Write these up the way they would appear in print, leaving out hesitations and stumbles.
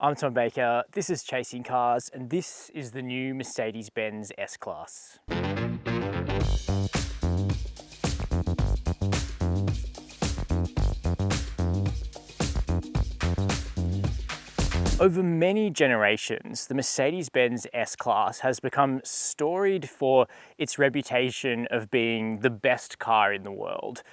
I'm Tom Baker, this is Chasing Cars, and this is the new Mercedes-Benz S-Class. Over many generations, the Mercedes-Benz S-Class has become storied for its reputation of being the best car in the world.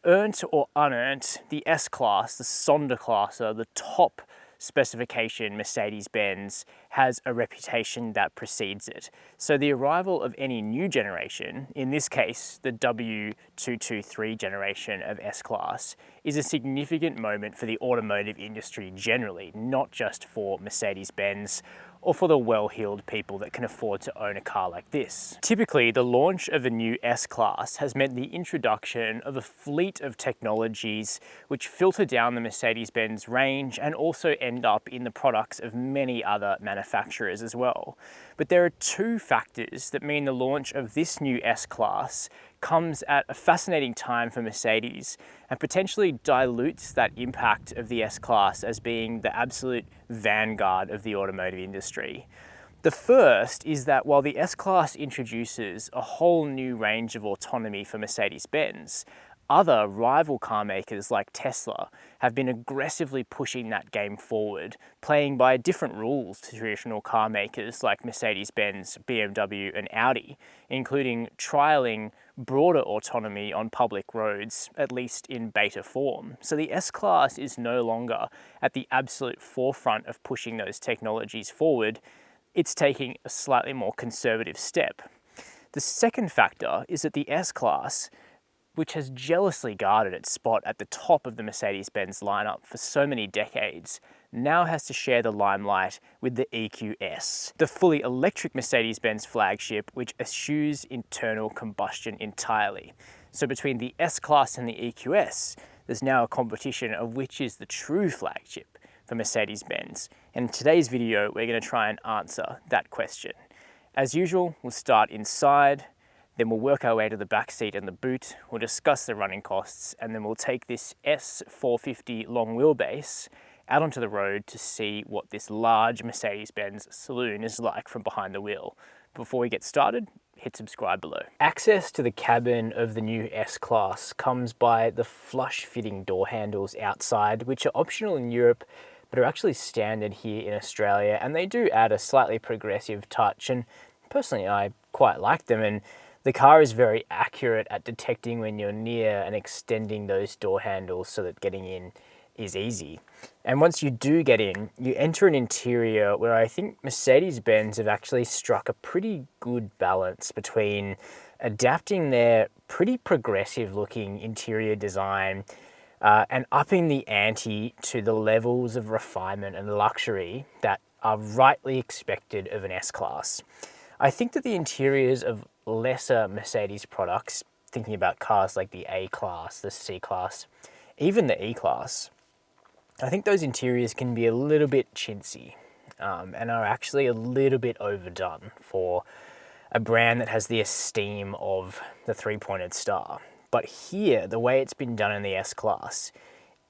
Earned or unearned, the S-Class, the Sonderklasse, the top specification Mercedes-Benz has a reputation that precedes it. So the arrival of any new generation, in this case the W223 generation of S-Class, is a significant moment for the automotive industry generally, not just for Mercedes-Benz or for the well-heeled people that can afford to own a car like this. Typically, the launch of a new S-Class has meant the introduction of a fleet of technologies which filter down the Mercedes-Benz range and also end up in the products of many other manufacturers as well. But there are two factors that mean the launch of this new S-Class comes at a fascinating time for Mercedes and potentially dilutes that impact of the S-Class as being the absolute vanguard of the automotive industry. The first is that while the S-Class introduces a whole new range of autonomy for Mercedes-Benz, other rival car makers like Tesla have been aggressively pushing that game forward, playing by different rules to traditional car makers like Mercedes-Benz, BMW and Audi, including trialling broader autonomy on public roads, at least in beta form. So the S-Class is no longer at the absolute forefront of pushing those technologies forward. It's taking a slightly more conservative step. The second factor is that the S-Class, which has jealously guarded its spot at the top of the Mercedes-Benz lineup for so many decades, now has to share the limelight with the EQS, the fully electric Mercedes-Benz flagship which eschews internal combustion entirely. So between the S-Class and the EQS, there's now a competition of which is the true flagship for Mercedes-Benz. And in today's video, we're going to try and answer that question. As usual, we'll start inside, then we'll work our way to the back seat and the boot, we'll discuss the running costs, and then we'll take this S450 long wheelbase out onto the road to see what this large Mercedes-Benz saloon is like from behind the wheel. Before we get started, hit subscribe below. Access to the cabin of the new S-Class comes by the flush-fitting door handles outside, which are optional in Europe, but are actually standard here in Australia, and they do add a slightly progressive touch, and personally I quite like them. And the car is very accurate at detecting when you're near and extending those door handles so that getting in is easy. And once you do get in, you enter an interior where I think Mercedes-Benz have actually struck a pretty good balance between adapting their pretty progressive looking interior design and upping the ante to the levels of refinement and luxury that are rightly expected of an S-Class. I think that the interiors of lesser Mercedes products, thinking about cars like the A-Class, the C-Class, even the E-Class, I think those interiors can be a little bit chintzy and are actually a little bit overdone for a brand that has the esteem of the three-pointed star. But here, the way it's been done in the S-Class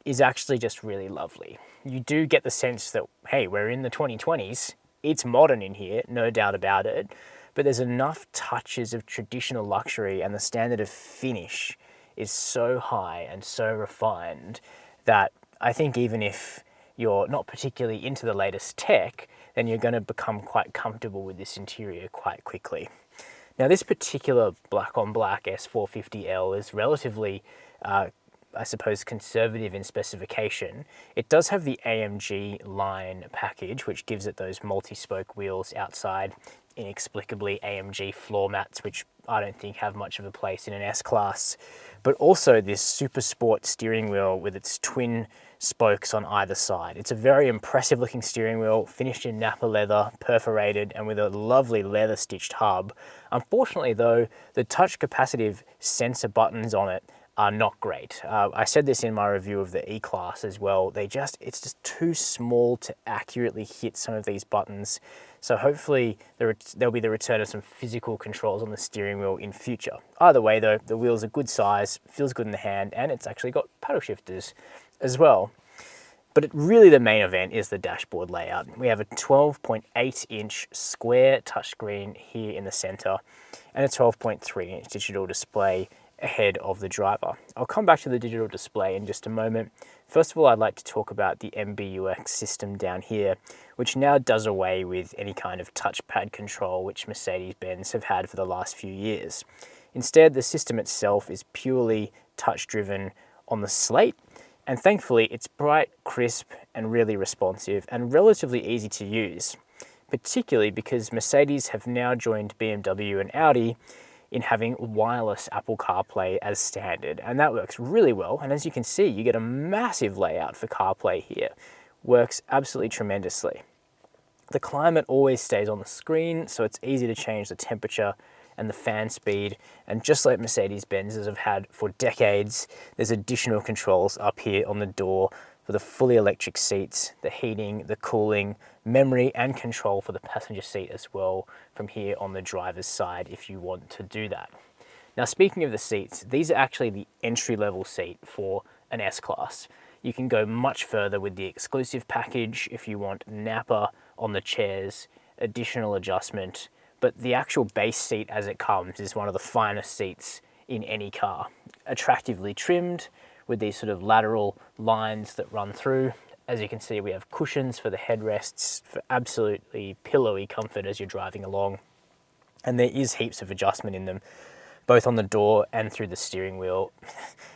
is actually just really lovely. You do get the sense that, hey, we're in the 2020s, it's modern in here, no doubt about it, but there's enough touches of traditional luxury and the standard of finish is so high and so refined that I think even if you're not particularly into the latest tech, then you're going to become quite comfortable with this interior quite quickly. Now this particular black on black S450 L is relatively I suppose conservative in specification. It does have the AMG line package, which gives it those multi-spoke wheels outside, inexplicably AMG floor mats, which I don't think have much of a place in an S-Class, but also this super sport steering wheel with its twin spokes on either side. It's a very impressive looking steering wheel, finished in Napa leather, perforated, and with a lovely leather stitched hub. Unfortunately though, the touch capacitive sensor buttons on it are not great. I said this in my review of the E-Class as well. It's just too small to accurately hit some of these buttons. So hopefully there'll be the return of some physical controls on the steering wheel in future. Either way though, the wheel's a good size, feels good in the hand, and it's actually got paddle shifters as well. But really the main event is the dashboard layout. We have a 12.8-inch square touchscreen here in the center and a 12.3-inch digital display ahead of the driver. I'll come back to the digital display in just a moment. First of all, I'd like to talk about the MBUX system down here, which now does away with any kind of touchpad control which Mercedes-Benz have had for the last few years. Instead, the system itself is purely touch-driven on the slate, and thankfully it's bright, crisp, and really responsive and relatively easy to use, particularly because Mercedes have now joined BMW and Audi in having wireless Apple CarPlay as standard, and that works really well. And as you can see, you get a massive layout for CarPlay here. Works absolutely tremendously. The climate always stays on the screen, so it's easy to change the temperature and the fan speed, and just like Mercedes-Benz's have had for decades, there's additional controls up here on the door for the fully electric seats, the heating, the cooling, memory and control for the passenger seat as well from here on the driver's side if you want to do that. Now, speaking of the seats, these are actually the entry-level seat for an S-Class. You can go much further with the exclusive package if you want Napa on the chairs, additional adjustment, but the actual base seat as it comes is one of the finest seats in any car. Attractively trimmed with these sort of lateral lines that run through. As you can see, we have cushions for the headrests for absolutely pillowy comfort as you're driving along. And there is heaps of adjustment in them, both on the door and through the steering wheel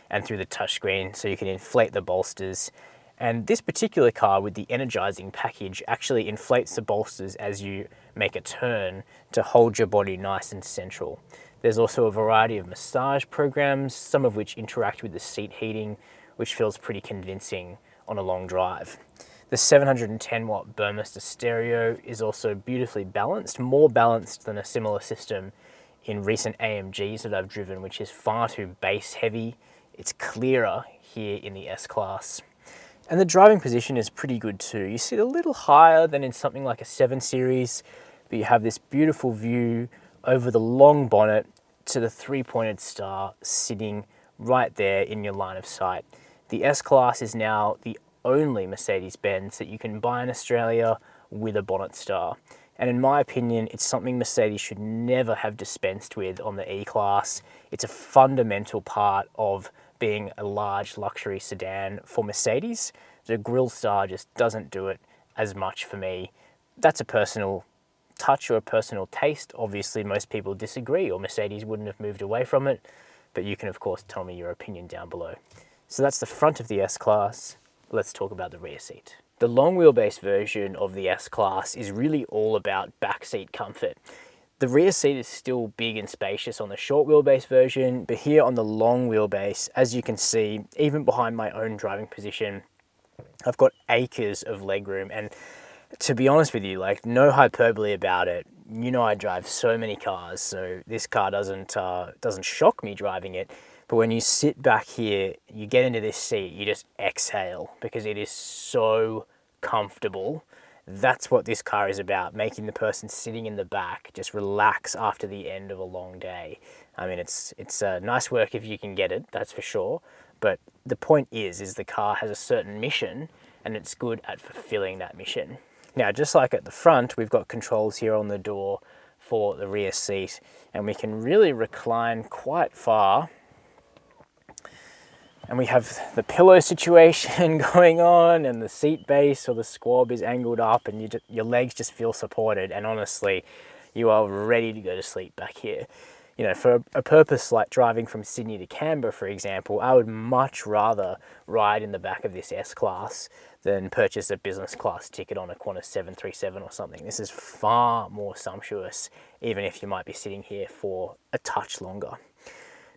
and through the touchscreen, so you can inflate the bolsters. And this particular car with the energizing package actually inflates the bolsters as you make a turn to hold your body nice and central. There's also a variety of massage programs, some of which interact with the seat heating, which feels pretty convincing on a long drive. The 710 watt Burmester stereo is also beautifully balanced, more balanced than a similar system in recent AMGs that I've driven, which is far too bass heavy. It's clearer here in the S-Class. And the driving position is pretty good too. You sit a little higher than in something like a 7 Series, but you have this beautiful view over the long bonnet to the three-pointed star sitting right there in your line of sight. The S-Class is now the only Mercedes-Benz that you can buy in Australia with a bonnet star. And in my opinion, it's something Mercedes should never have dispensed with on the E-Class. It's a fundamental part of being a large luxury sedan for Mercedes. The grille star just doesn't do it as much for me. That's a personal touch or a personal taste. Obviously, most people disagree, or Mercedes wouldn't have moved away from it. But you can, of course, tell me your opinion down below. So that's the front of the S-Class. Let's talk about the rear seat. The long wheelbase version of the S-Class is really all about backseat comfort. The rear seat is still big and spacious on the short wheelbase version, but here on the long wheelbase, as you can see, even behind my own driving position, I've got acres of legroom. And to be honest with you, like, no hyperbole about it. You know, I drive so many cars, so this car doesn't shock me driving it. But when you sit back here, you get into this seat, you just exhale because it is so comfortable. That's what this car is about, making the person sitting in the back just relax after the end of a long day. I mean, it's nice work if you can get it, that's for sure. But the point is the car has a certain mission and it's good at fulfilling that mission. Now, just like at the front, we've got controls here on the door for the rear seat, and we can really recline quite far. And we have the pillow situation going on, and the seat base or the squab is angled up, and your legs just feel supported. And honestly, you are ready to go to sleep back here. You know, for a purpose like driving from Sydney to Canberra, for example, I would much rather ride in the back of this S-Class than purchase a business class ticket on a Qantas 737 or something. This is far more sumptuous, even if you might be sitting here for a touch longer.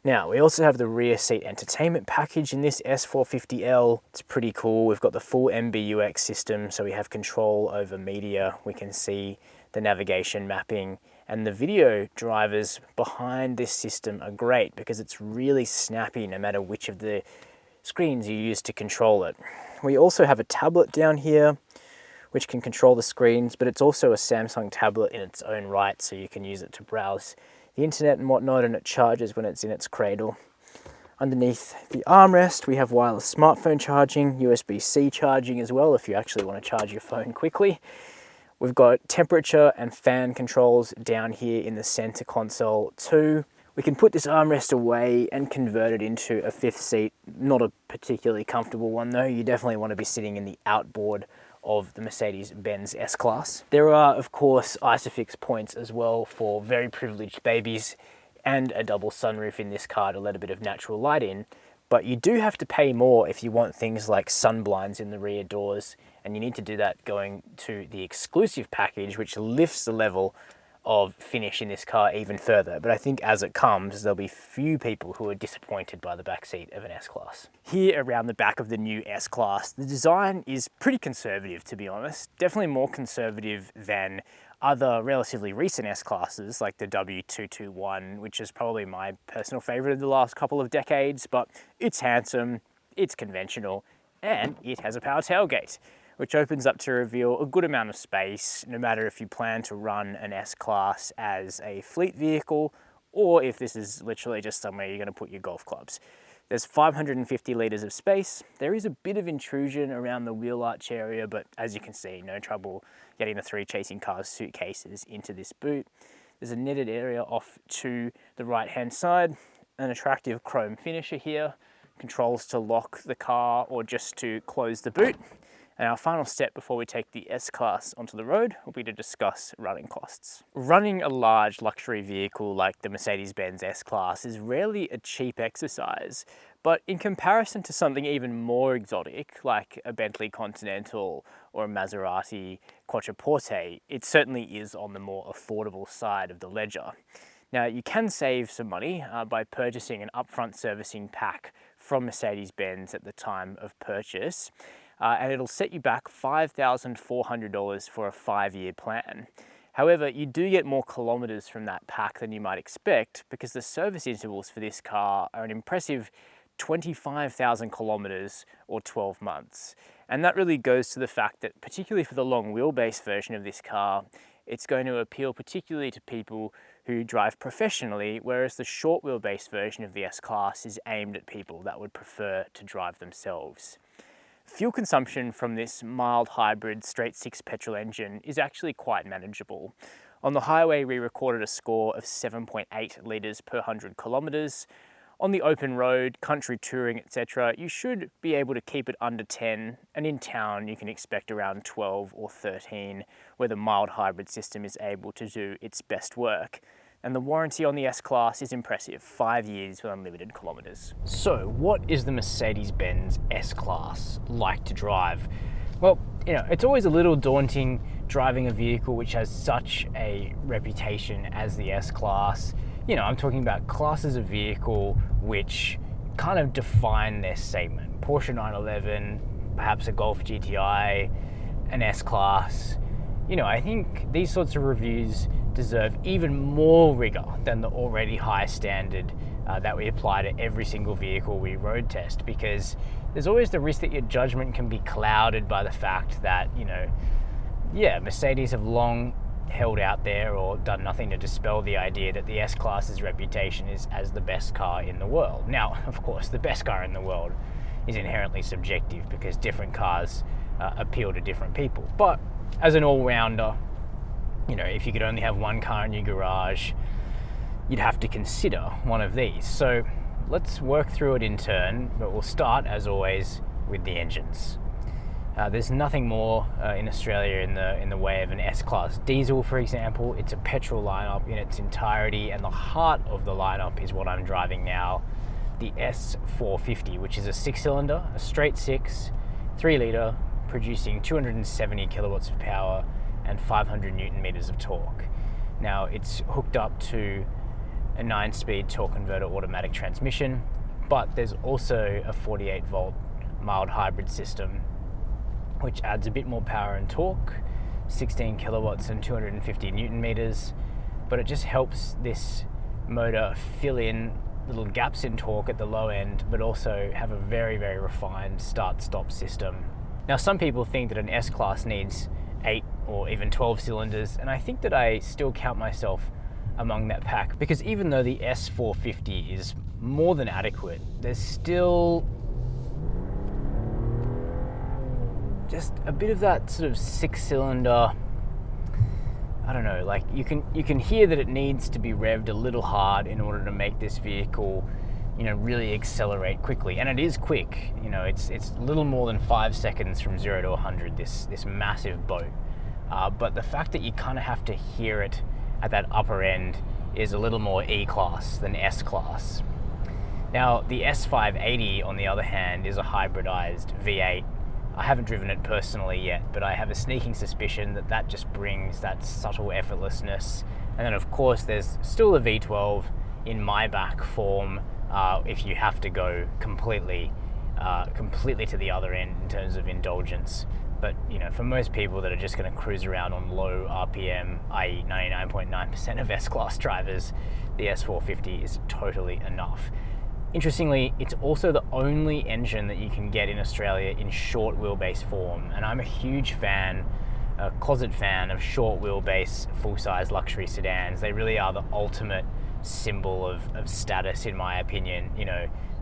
Now, we also have the rear seat entertainment package in this S450 L. It's pretty cool. We've got the full MBUX system, so we have control over media. We can see the navigation mapping, and the video drivers behind this system are great because it's really snappy no matter which of the screens you use to control it. We also have a tablet down here which can control the screens, but it's also a Samsung tablet in its own right, so you can use it to browse the internet and whatnot, and it charges when it's in its cradle. Underneath the armrest, we have wireless smartphone charging, USB-C charging as well if you actually want to charge your phone quickly. We've got temperature and fan controls down here in the center console too. We can put this armrest away and convert it into a fifth seat. Not a particularly comfortable one though. You definitely want to be sitting in the outboard of the Mercedes-Benz S-Class. There are, of course, ISOFIX points as well for very privileged babies, and a double sunroof in this car to let a bit of natural light in. But you do have to pay more if you want things like sun blinds in the rear doors, and you need to do that going to the exclusive package, which lifts the level of finish in this car even further. But I think as it comes, there'll be few people who are disappointed by the backseat of an S-Class. Here around the back of the new S-Class, the design is pretty conservative, to be honest. Definitely more conservative than other relatively recent S-Classes like the W223, which is probably my personal favorite of the last couple of decades, but it's handsome, it's conventional, and it has a power tailgate, which opens up to reveal a good amount of space, no matter if you plan to run an S-Class as a fleet vehicle, or if this is literally just somewhere you're going to put your golf clubs. There's 550 litres of space. There is a bit of intrusion around the wheel arch area, but as you can see, no trouble getting the 3 Chasing Cars suitcases into this boot. There's a netted area off to the right-hand side, an attractive chrome finisher here, controls to lock the car or just to close the boot. And our final step before we take the S-Class onto the road will be to discuss running costs. Running a large luxury vehicle like the Mercedes-Benz S-Class is rarely a cheap exercise, but in comparison to something even more exotic like a Bentley Continental or a Maserati Quattroporte, it certainly is on the more affordable side of the ledger. Now, you can save some money by purchasing an upfront servicing pack from Mercedes-Benz at the time of purchase. And it'll set you back $5,400 for a 5-year plan. However, you do get more kilometers from that pack than you might expect, because the service intervals for this car are an impressive 25,000 kilometers or 12 months. And that really goes to the fact that, particularly for the long wheelbase version of this car, it's going to appeal particularly to people who drive professionally, whereas the short wheelbase version of the S-Class is aimed at people that would prefer to drive themselves. Fuel consumption from this mild hybrid straight-six petrol engine is actually quite manageable. On the highway, we recorded a score of 7.8 litres per 100 kilometres. On the open road, country touring, etc., you should be able to keep it under 10, and in town you can expect around 12 or 13, where the mild hybrid system is able to do its best work. And the warranty on the S-Class is impressive, 5 years with unlimited kilometers. So what is the Mercedes-Benz S-Class like to drive? Well, it's always a little daunting driving a vehicle which has such a reputation as the S-Class. I'm talking about classes of vehicle which kind of define their segment. Porsche 911, perhaps a Golf GTI, an S-Class. I think these sorts of reviews deserve even more rigor than the already high standard that we apply to every single vehicle we road test, because there's always the risk that your judgment can be clouded by the fact that, Mercedes have long held out there or done nothing to dispel the idea that the S-Class's reputation is as the best car in the world. Now, of course, the best car in the world is inherently subjective because different cars appeal to different people. But as an all-rounder, if you could only have one car in your garage, you'd have to consider one of these. So let's work through it in turn, but we'll start, as always, with the engines. There's nothing more in Australia in the way of an S-Class diesel, for example. It's a petrol lineup in its entirety, and the heart of the lineup is what I'm driving now, the S450, which is a 6-cylinder, a straight 6, 3-litre, producing 270 kilowatts of power and 500 newton meters of torque. Now, it's hooked up to a 9-speed torque converter automatic transmission, but there's also a 48-volt mild hybrid system, which adds a bit more power and torque, 16 kilowatts and 250 newton meters, but it just helps this motor fill in little gaps in torque at the low end, but also have a very, very refined start-stop system. Now, some people think that an S-Class needs 8 or even 12 cylinders, and I think that I still count myself among that pack, because even though the S450 is more than adequate. There's still just a bit of that sort of 6-cylinder, I don't know, like you can hear that it needs to be revved a little hard in order to make this vehicle, really accelerate quickly. And it is quick, it's a little more than 5 seconds from 0 to 100, this massive boat. But the fact that you kind of have to hear it at that upper end is a little more E-Class than S-Class. Now, the S580, on the other hand, is a hybridized V8. I haven't driven it personally yet, but I have a sneaking suspicion that just brings that subtle effortlessness. And then, of course, there's still a V12 in Maybach form if you have to go completely to the other end in terms of indulgence. But, for most people that are just going to cruise around on low RPM, i.e. 99.9% of S-Class drivers, the S450 is totally enough. Interestingly, it's also the only engine that you can get in Australia in short wheelbase form, and I'm a huge fan, a closet fan of short wheelbase, full-size luxury sedans. They really are the ultimate symbol of status, in my opinion.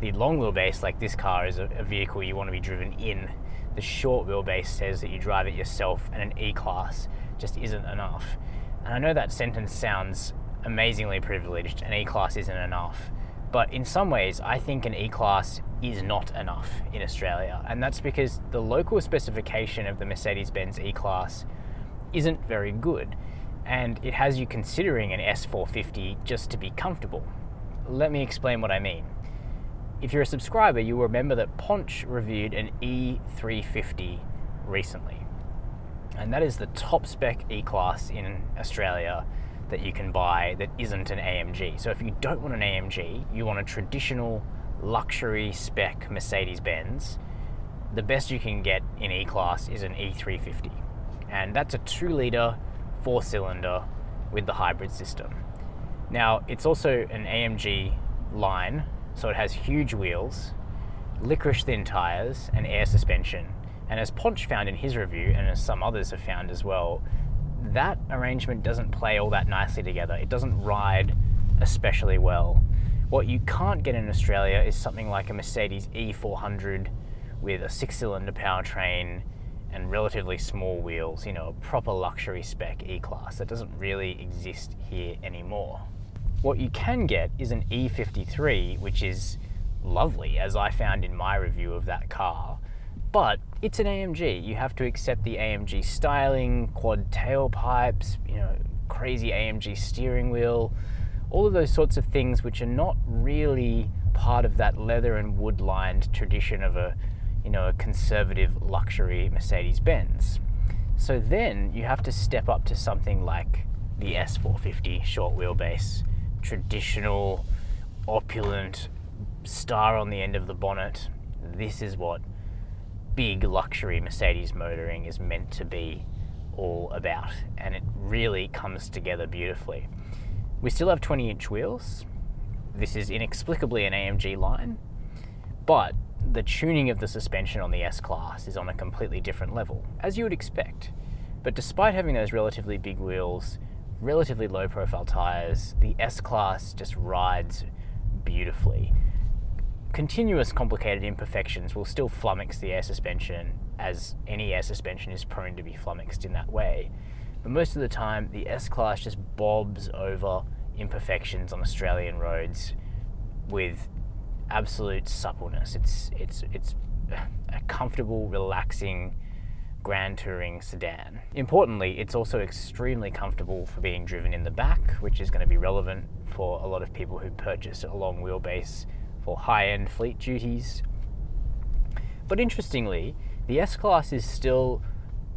The long wheelbase, like this car, is a vehicle you want to be driven in. The short wheelbase says that you drive it yourself, and an E-Class just isn't enough. And I know that sentence sounds amazingly privileged, an E-Class isn't enough. But in some ways, I think an E-Class is not enough in Australia. And that's because the local specification of the Mercedes-Benz E-Class isn't very good. And it has you considering an S450 just to be comfortable. Let me explain what I mean. If you're a subscriber, you'll remember that Ponch reviewed an E350 recently. And that is the top spec E-Class in Australia that you can buy that isn't an AMG. So if you don't want an AMG, you want a traditional luxury spec Mercedes-Benz, the best you can get in E-Class is an E350. And that's a 2-litre, 4-cylinder with the hybrid system. Now, it's also an AMG line, so it has huge wheels, licorice thin tyres, and air suspension. And as Ponch found in his review, and as some others have found as well, that arrangement doesn't play all that nicely together. It doesn't ride especially well. What you can't get in Australia is something like a Mercedes E400 with a 6-cylinder powertrain and relatively small wheels, a proper luxury spec E-Class. That doesn't really exist here anymore. What you can get is an E53, which is lovely, as I found in my review of that car. But it's an AMG. You have to accept the AMG styling, quad tailpipes, crazy AMG steering wheel, all of those sorts of things which are not really part of that leather and wood-lined tradition of a conservative luxury Mercedes-Benz. So then you have to step up to something like the S450 short wheelbase, traditional, opulent, star on the end of the bonnet. This is what big luxury Mercedes motoring is meant to be all about, and it really comes together beautifully. We still have 20-inch wheels. This is inexplicably an AMG line, but the tuning of the suspension on the S-Class is on a completely different level, as you would expect. But despite having those relatively big wheels, relatively low profile tires, the S-Class just rides beautifully. Continuous complicated imperfections will still flummox the air suspension, as any air suspension is prone to be flummoxed in that way. But most of the time, the S-Class just bobs over imperfections on Australian roads with absolute suppleness. It's a comfortable, relaxing, grand touring sedan. Importantly, it's also extremely comfortable for being driven in the back, which is going to be relevant for a lot of people who purchase a long wheelbase for high-end fleet duties. But interestingly, the S-Class is still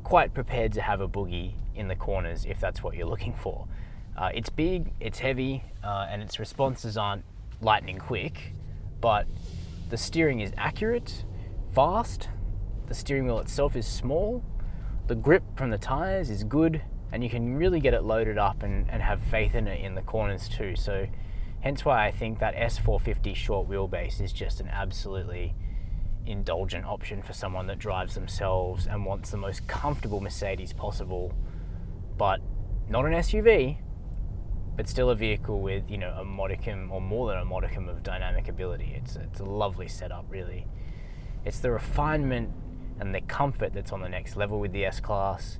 quite prepared to have a boogie in the corners if that's what you're looking for. It's big, it's heavy, and its responses aren't lightning quick, but the steering is accurate, fast, the steering wheel itself is small, the grip from the tires is good, and you can really get it loaded up and have faith in it in the corners too. So hence why I think that S450 short wheelbase is just an absolutely indulgent option for someone that drives themselves and wants the most comfortable Mercedes possible, but not an SUV, but still a vehicle with, you know, a modicum or more than a modicum of dynamic ability. It's a lovely setup, really. It's the refinement and the comfort that's on the next level with the S-Class.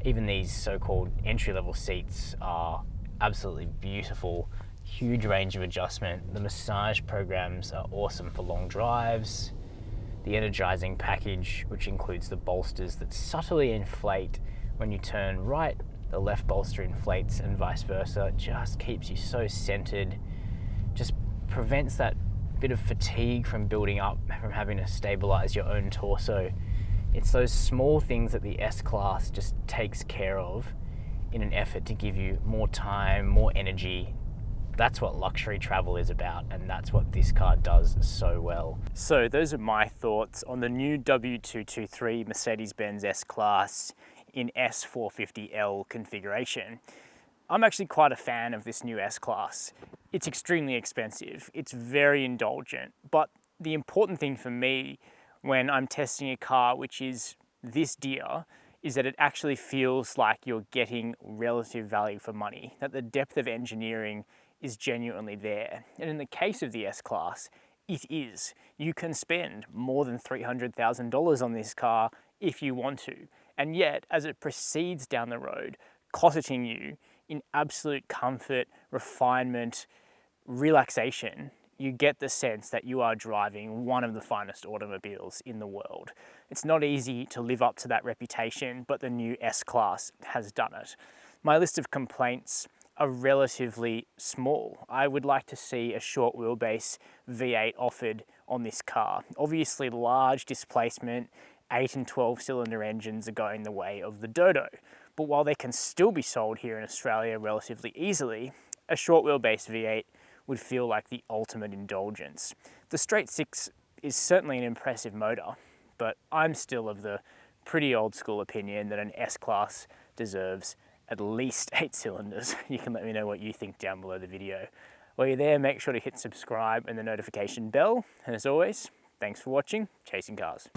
Even these so-called entry-level seats are absolutely beautiful. Huge range of adjustment. The massage programs are awesome for long drives. The energizing package, which includes the bolsters that subtly inflate when you turn right, the left bolster inflates and vice versa, just keeps you so centered, just prevents that bit of fatigue from building up, from having to stabilize your own torso. It's those small things that the S-Class just takes care of in an effort to give you more time, more energy. That's what luxury travel is about, and that's what this car does so well. So those are my thoughts on the new W223 Mercedes-Benz S-Class in S450 L configuration. I'm actually quite a fan of this new S-Class. It's extremely expensive, it's very indulgent, but the important thing for me when I'm testing a car which is this dear is that it actually feels like you're getting relative value for money, that the depth of engineering is genuinely there. And in the case of the S-Class, it is. You can spend more than $300,000 on this car if you want to. And yet, as it proceeds down the road, cosseting you in absolute comfort, refinement, relaxation, you get the sense that you are driving one of the finest automobiles in the world. It's not easy to live up to that reputation, but the new S-Class has done it. My list of complaints are relatively small. I would like to see a short wheelbase V8 offered on this car. Obviously, large displacement, 8 and 12 cylinder engines are going the way of the Dodo. But while they can still be sold here in Australia relatively easily, a short wheelbase V8 would feel like the ultimate indulgence. The straight six is certainly an impressive motor, but I'm still of the pretty old school opinion that an S-Class deserves at least 8 cylinders. You can let me know what you think down below the video. While you're there, make sure to hit subscribe and the notification bell. And as always, thanks for watching Chasing Cars.